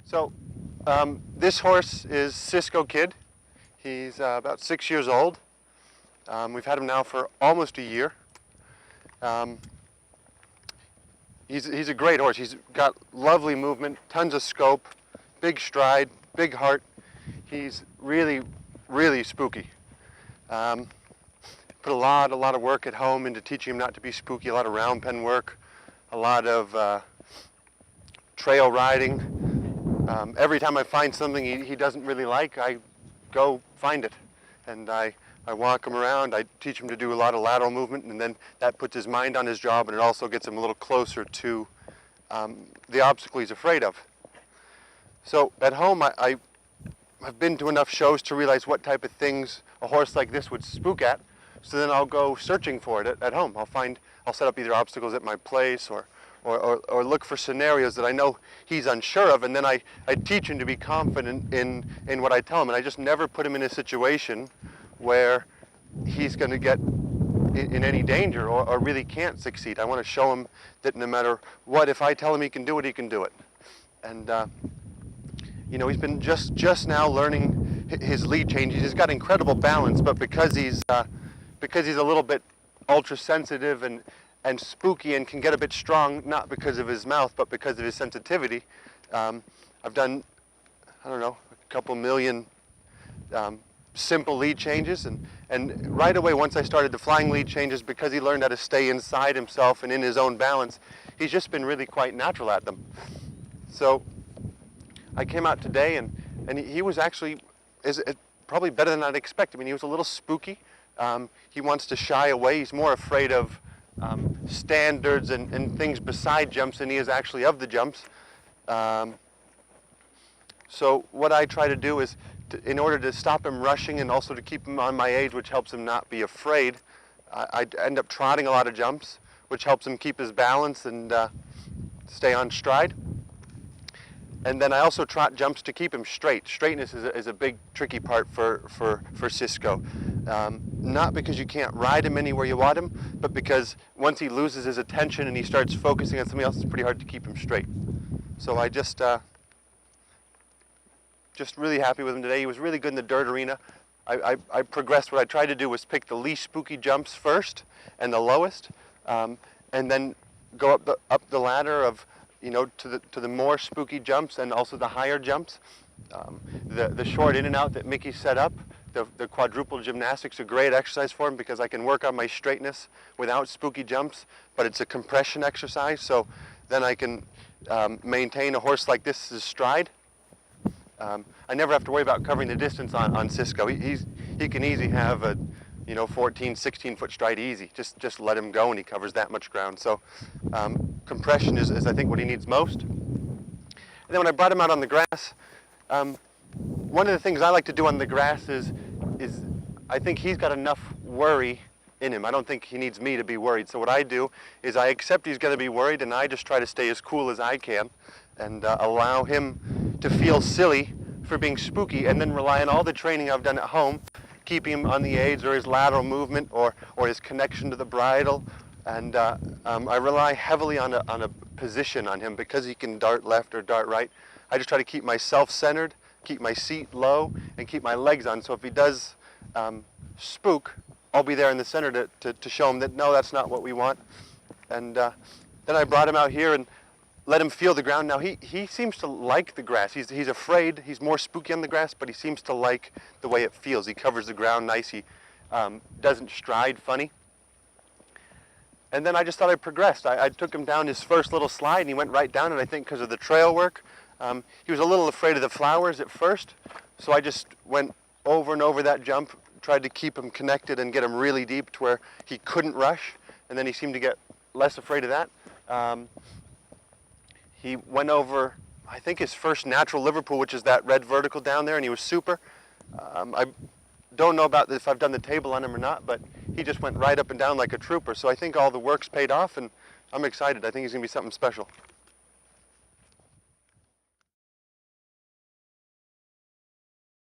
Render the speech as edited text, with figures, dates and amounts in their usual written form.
So this horse is Sisco Kid. He's about 6 years old. We've had him now for almost a year. He's a great horse. He's got lovely movement, tons of scope, big stride, big heart. He's really, really spooky. Put a lot of work at home into teaching him not to be spooky, a lot of round pen work, a lot of trail riding. Every time I find something he doesn't really like, I go find it. And I walk him around, I teach him to do a lot of lateral movement, and then that puts his mind on his job, and it also gets him a little closer to the obstacle he's afraid of. So at home, I've been to enough shows to realize what type of things a horse like this would spook at, so then I'll go searching for it at home. I'll set up either obstacles at my place or look for scenarios that I know he's unsure of, and then I teach him to be confident in what I tell him, and I just never put him in a situation where he's going to get in any danger or really can't succeed. I want to show him that no matter what, if I tell him he can do it, he can do it. And you know, he's been just now learning his lead changes. He's got incredible balance, but because he's a little bit ultra sensitive and spooky and can get a bit strong, not because of his mouth, but because of his sensitivity. I've done, I don't know, a couple million simple lead changes, and right away, once I started the flying lead changes, because he learned how to stay inside himself and in his own balance, he's just been really quite natural at them. So I came out today, and he was actually probably better than I'd expect. I mean, he was a little spooky. He wants to shy away. He's more afraid of standards and things beside jumps than he is actually of the jumps. So what I try to do is, in order to stop him rushing and also to keep him on my age, which helps him not be afraid, I end up trotting a lot of jumps, which helps him keep his balance and stay on stride. And then I also trot jumps to keep him straight. Straightness is a big tricky part for Sisco. Not because you can't ride him anywhere you want him, but because once he loses his attention and he starts focusing on something else, it's pretty hard to keep him straight. So I just really happy with him today. He was really good in the dirt arena. I progressed. What I tried to do was pick the least spooky jumps first and the lowest, and then go up the ladder of, you know, to the more spooky jumps and also the higher jumps. The short in and out that Mickey set up, the quadruple gymnastics, a great exercise for him because I can work on my straightness without spooky jumps, but it's a compression exercise, so then I can maintain a horse like this' stride. I never have to worry about covering the distance on Sisco. He can easily have a 14, 16 foot stride easy. Just let him go and he covers that much ground. So compression is I think what he needs most. And then when I brought him out on the grass, one of the things I like to do on the grass is I think he's got enough worry in him. I don't think he needs me to be worried. So what I do is I accept he's going to be worried, and I just try to stay as cool as I can and allow him to feel silly for being spooky, and then rely on all the training I've done at home, keeping him on the aids or his lateral movement or his connection to the bridle. And I rely heavily on a position on him because he can dart left or dart right. I just try to keep myself centered, keep my seat low, and keep my legs on. So if he does spook, I'll be there in the center to show him that, no, that's not what we want. And then I brought him out here and let him feel the ground. Now he seems to like the grass. He's afraid. He's more spooky on the grass, but he seems to like the way it feels. He covers the ground nice. He doesn't stride funny. And then I just thought I progressed. I took him down his first little slide, and he went right down it, I think because of the trail work. He was a little afraid of the flowers at first, so I just went over and over that jump, tried to keep him connected and get him really deep to where he couldn't rush, and then he seemed to get less afraid of that. He went over, I think, his first natural Liverpool, which is that red vertical down there, and he was super. I don't know about if I've done the table on him or not, but he just went right up and down like a trooper. So I think all the work's paid off, and I'm excited. I think he's going to be something special.